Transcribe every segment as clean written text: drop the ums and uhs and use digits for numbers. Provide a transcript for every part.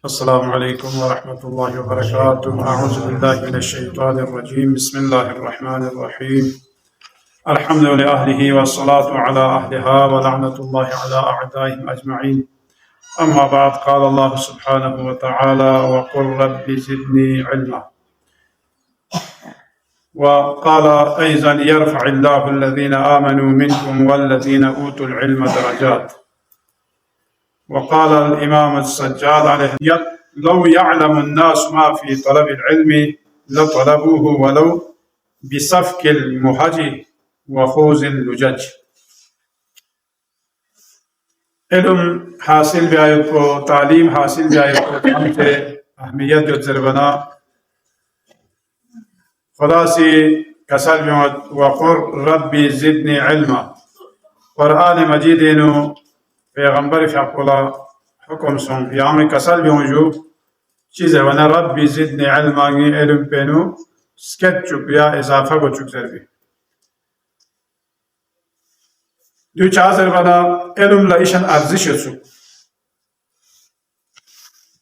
السلام عليكم ورحمة الله وبركاته. أعوذ بالله من الشيطان الرجيم. بسم الله الرحمن الرحيم. الحمد لأهله والصلاة على أهلها ولعنة الله على أعدائهم أجمعين. أما بعد، قال الله سبحانه وتعالى: وقل رب زدني علما. وقال أيضا: يرفع الله الذين آمنوا منكم والذين أوتوا العلم درجات. وقال الإمام السجاد عليه: لو يعلم الناس ما في طلب العلم لطلبوه ولو بسفك المهج وخوز اللجج. علم حاصل بیاید کو، تعلیم حاصل بیاید کو، ہمیں اہمیت جو ضربنا خدا سے کسل بیمت وقر ربی زدنی علما. قرآن مجید انو پیغمبر فیقولا حکم سن یامی کسل بیمجو چیز ہے ونا ربی زدنی علما گی علم پینو سکت چک یا اضافہ کو چک ضربی دو چازر بنا علم لائشن ارزش سو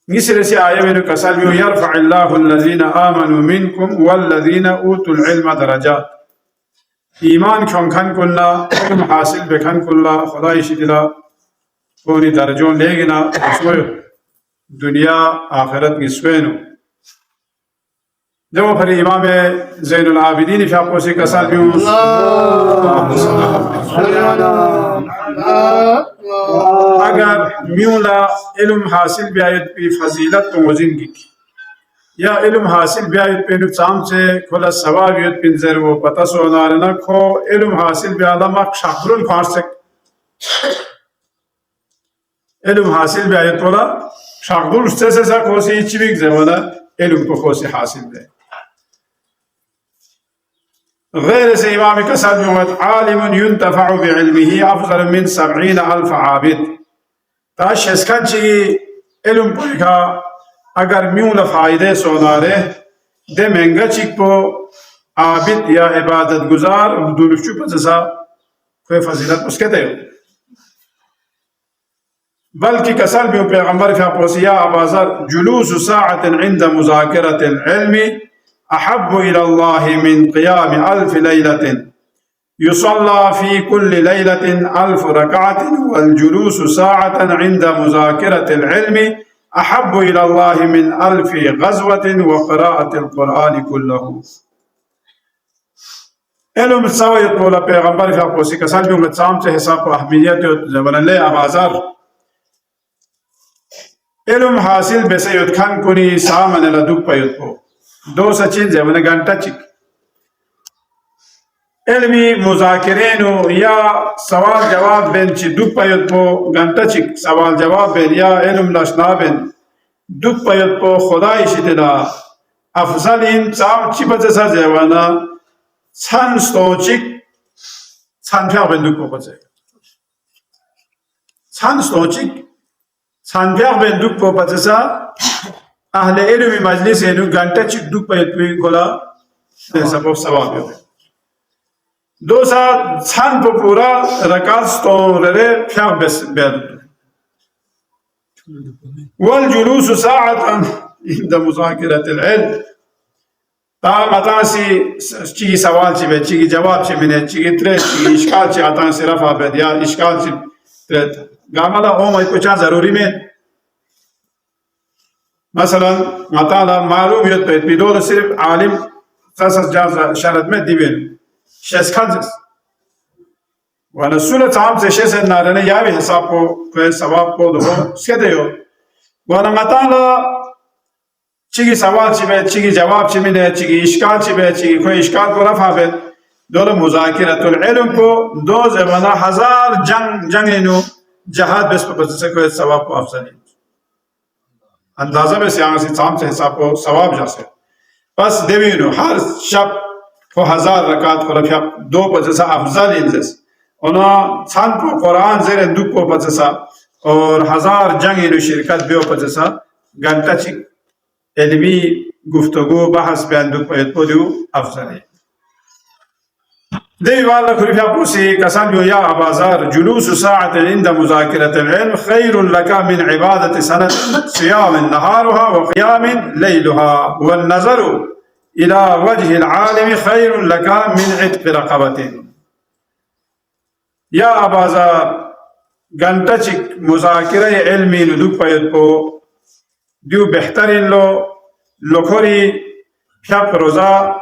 نسر سی آیه منو کسل بیو یرفع الله الذین آمنوا منکم والذین اوتوا العلم درجات. ایمان کن کن کلا علم حاصل بکن کلا خدایش دلا کونی درجون لیگنا اسوئے دنیا آخرت نسوینو. جو پھر امام زین العابدین فاقو سے کسل بیو اگر میولا علم حاصل بیایت پی فضیلت تو وزنگی کی یا علم حاصل بیایت پی نقصان سے کھلا ثوابیت پنزر وہ پتہ سونارنا کھو علم حاصل بیالا مک شاکرون کھارسک علم حاصل بیایت پولا شاکرون استے سے سا کھوسی چیوک زمانا علم کو کھوسی حاصل بیایت. غیر سے امام کسل بیومت عالم ينتفع بعلمه افضل من 70,000 عابد. تاش اسکن چی علم پوئیکا اگر میون فائدے سونارے دے مہنگا چیک پو عابد یا عبادت گزار دولفچو پسسا کوئی فضیلت مسکتے ہو. بلکہ کسل بیو پیغمبر فیا پوسیا ابازر جلوس ساعت عند مذاکرة العلم أحب إلى الله من قيام 1000 ليلة يصلى في كل ليلة 1000 ركعة والجلوس ساعة عند مذاكرة العلم أحب إلى الله من 1000 غزوة وقراءة القرآن كله. علم سويت بولا پیغمبر فی اپوسی کسل بیو متسام سے حساب و اہمیت زمان لے آبازار علم حاصل بسیت کھن کنی سامن لدوک پیت پو دو سچین زمانہ گھنٹہ چک علمی مذاکرینو یا سوال جواب بین چی دو پیت پو گھنٹہ چک سوال جواب بین یا علم لشنا بین دو پیت پو خدای شدلا افضل این سام چی بچسا زمانہ چھن ستوچک چھن پیاغ بین دو پو بچے چھن ستوچک چھن پیاغ بین دو پو بچسا اہل علم مجلس ہے نو گھنٹہ چک دو پیت پی گولا سبب ثواب ہے. دو ساتھ چھن پو پورا رکاز تو رے پھیاغ بس بیاد والجلوس ساعت عند مذاکرة العلم تا آتان سی چیگی سوال چی بے چیگی جواب چی منے چیگی ترے چیگی اشکال چی آتان سی رفع بید یا اشکال چی ترے گامالا اومائی کچھا ضروری میں مثلا مطالعہ معلومیت پیت پی دولة صرف عالم خاصة جاز شرط میں دیوین شیس خانزس وانا سولت عام سے شیس نارنے یاوی حساب کو کوئی ثواب کو دو سکتے ہو وانا مطالعہ چیگی سوال چی بے چیگی جواب چی منے چیگی اشکال چی بے چیگی کوئی اشکال کو رفع بے دولة مذاکرة العلم کو دو زمانہ 1000 جنگ انو جہاد بس پر سے کوئی ثواب کو افضل اندازہ میں سیاسی سام سے حساب کو ثواب جاسے پس دیوینو ہر شب کو 1000 رکعت کو رفیع دو پچسا افضل انزس اونا چھن پو قرآن زیر دو پو پچسا اور 1000 جنگ انو شرکت بیو پچسا گھنٹہ چک علمی گفتگو بحث بیان دو پیت پو دیو افضل ہے. دي والله كل في أبوسي كسان يا أبا زار جلوس ساعة عند مذاكرة العلم خير لك من عبادة سنة صيام نهارها وقيام ليلها والنظر إلى وجه العالم خير لك من عتق رقبة. يا أبا زار غنتشك مذاكرة علمي ندوك بيدبو ديو بهترين لو لوكوري فياق روزا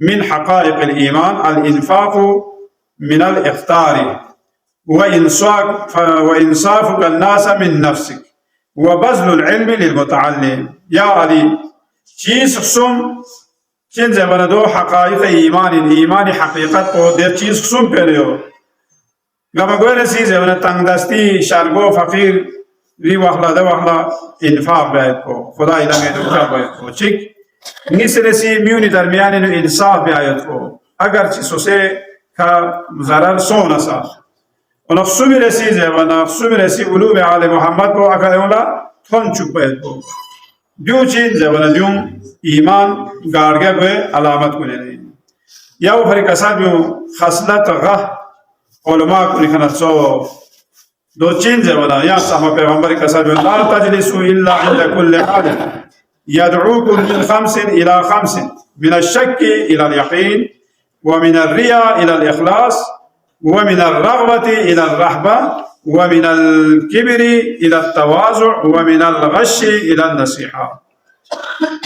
من حقائق الإيمان الإنفاق من الإفطار وإنصافك الناس من نفسك وبذل العلم للمتعلم يا علي چیز قسم چین زبان دو حقائق ایمان حقیقت کو در چیز قسم پیلیو گما گوه نسی زبان تنگ دستی شرگو فقیر ری وحلا دو وحلا انفاق باید کو خدا ایلانگی دوکر باید کو چک نیس نسی میونی درمیان انصاف باید کو اگر چی سوسے کا ضرر سو نسا ونقصم رسيزه ونقصم رسي علوم على محمد بو أكادولا تونچوك باید بو دیو چیز ون دیو ایمان گارگا بو علامت کنه نه یا و فرق اساد بیو خصلت غه علماء کنه کنه سو دو چیز ون یا صحابه پیغمبر کساد لا تجلسوا الا عند كل حاجه يدعوكم من 5 الى 5 من الشك الى اليقين ومن الرياء الى الاخلاص ومن الرغبة إلى الرهبة ومن الكبر إلى التواضع ومن الغش إلى النصيحة.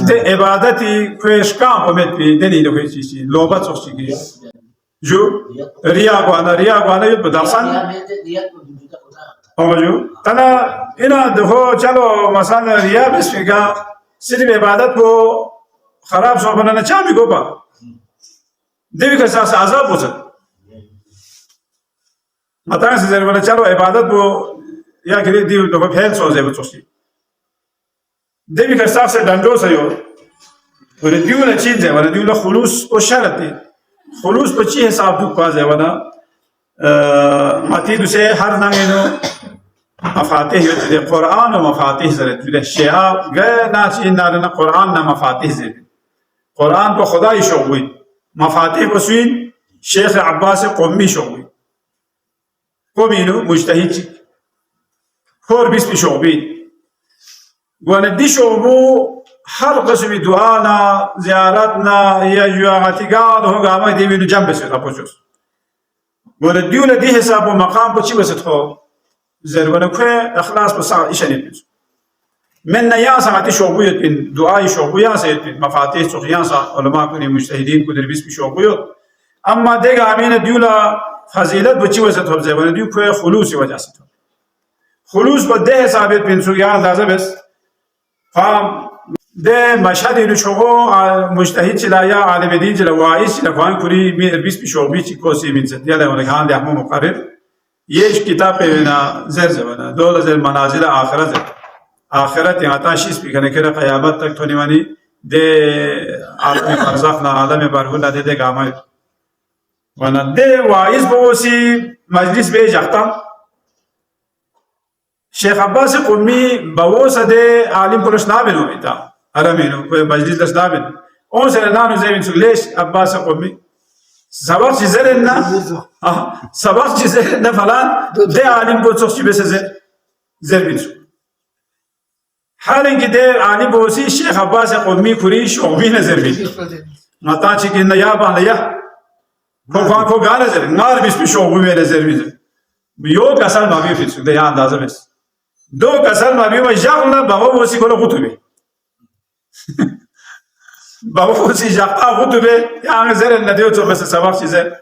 ده عبادتي كويش كام ومت بي دني لو كويش شيء لوبا تصوصي جو ريا وانا يبدرسان جو تنا هنا دهو چلو مثلا ريا بس فيها صرف عبادت کو خراب سو بنانا چامي گوبا دیوی کا ساس عذاب ہوتا متا سے زر ولا چلو عبادت کو یا کہ دیو تو پھیل سو زے بچوسی دیوی کا ساس ڈنڈو سيو ولا دیو لا چیز ہے ولا دیو لا خلوص او شرط خلوص بچی حساب دو پاز ہے ولا ماتي سے ہر نانو مفاتيح القرآن ومفاتيح زرت الشيعة قالنا إن القرآن مفاتيح زرت قرآن کو خدای شوقی مفاتيح بسوين شيخ عباس قومي شوقی قومينو مجتهد خور بس بشوقي وانا دي شوقو هر قسم دعانا زيارتنا يا اعتقاد هو قامه دي بينو جنب سي تابوجوس وانا ديولا دي حساب ومقام بچي بس تخو زروانا كوي اخلاص بس ايشاني بيز من نيا ساعتي شوقيت بين دعاء شوقيا سيد بين مفاتيح سخيان صح علماء كوني مجتهدين كودر بس بشوقيت اما ديغا امين ديولا فضيلت بچي بس تخو زروانا ديو كوي خلوص وجه ست خلوص بده ثابت بين سخيان لازم بس فهم ده مشهد اینو شغو مجتهد چلا یا عالم دین چلا واعظ چلا خوان کری بیس بشوبی چی کوسی مینزد یا لونه کان ده همون مقرر یش کتاب پینا زر زبنا دول زر منازل آخرت آخرت یه عطاشیس بیکنه که قیامت تک تو نیمانی ده عالم برزخ نه عالم برهون نه ده گامای وانا ده واعظ بوسی مجلس به جاتا شیخ عباس قمی بوسه ده عالم پرش نابینو بیتا ارامينو مجلس دسدابن اون سنانو زين سليش عباس قومي سبق زرنا سبق زرنا فلان ده عالم بوصي بس زربين حالن كده عالم بوصي الشيخ عباس قومي كريش قومي زربين متا چكن يا باليا كو غانا زر نار بس بشوغوي زربين يو كسل ما بي في ده يا اندازه بس دو كسل ما بي وجاغنا بابا بوصي كله خطبه بابو سی جاتا خطبه يعني زر النديو تو بس سبب چیزه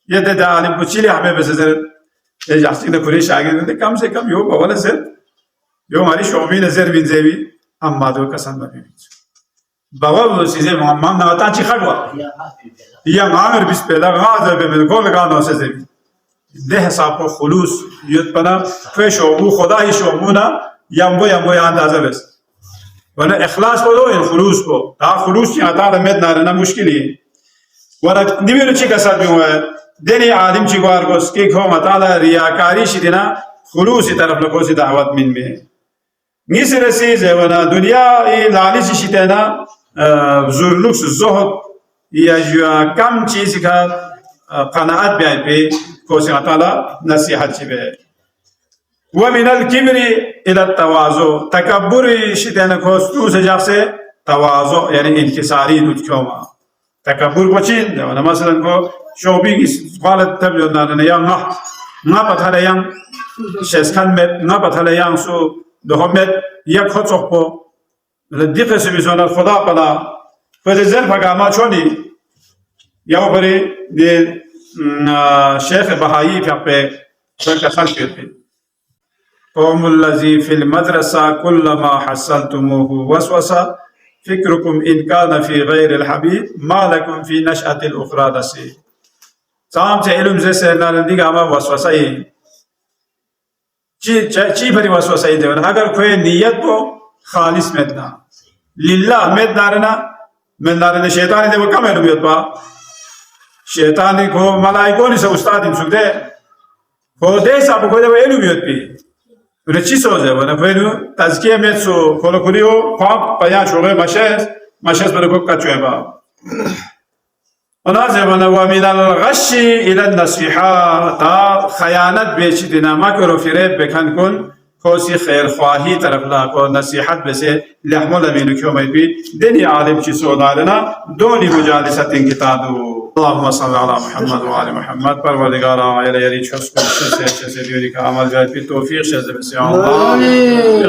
یہ ده عالم کو چلی ہمیں بس زر یہ جاتی نے قریش آگے نے کم سے کم یو بابا زر یو ہماری شوبی نظر بن زیوی اما دو قسم بابی بابا وہ چیزے محمد ناتا چی خڑوا یا عامر بس پیدا غاز به من کول گانو سے زیوی ده حساب کو خلوص یت پنا فشو خدای شومونا یمبو اندازه بس وانا اخلاص بولو ان خلوص بو تا خلوص یا تا مد نارنا مشکلی ورا دیوینو چی کسات بیو دنی عالم چی گوار گوس کی کھو متالا ریاکاری شدینا خلوص طرف لکوسی دعوت من میں نیسر سیز وانا دنیا لالچ شتینا زورلوکس زهد یا جو کم چیز کا قناعت بیای پی کوسی متالا نصیحت چی بے ومن الكبر الى التواضع تكبر شدنا كوستو سجاخسه تواضع يعني انكساري دوتكوما تكبر بچين وانا مثلا کو شوبي قالت تبينا يا ما بتالا يان شسكان مت ما بتالا يان سو دهمت يا خطوبو لديقه سبيزونا خدا بلا فزل فغاما چوني يا بري دي شيخ بهائي في فكسل كيت قوم الذي في المدرسة كلما حصلتموه وسوسة فكركم إن كان في غير الحبيب ما لكم في نشأة الأخرى دسي سام علم زي سيدنا لنديك أما وسوسة چی بری وسوسة ده اگر کوئی نیت تو خالص مدنا لله مدنا رنا من دارنا شیطان ده وکم علم بیت با شیطان کو ملائکوں نے سے استاد ان سکتے کو دے سب کو ده علم بیت پی ولی چی سوزه ولی فیلو تزکیه میتسو کلوکلیو پاپ پیان شوره مشهز برای کوک کچوه با ونازه ولی ومن الغش الى النصیحة تا خیانت بیچی دینا مکر و فریب بکن کن کوسی خیرخواهی طرف لا کو نصیحت بسه لحمل امینو کیومید بی دنی عالم چی سودارنا دونی مجالست انکتادو اللهم صل على محمد وعلى محمد پروردگارا الى یری چسکو سے دیوری کا عمل جائے پی توفیق شز بسیار اللہ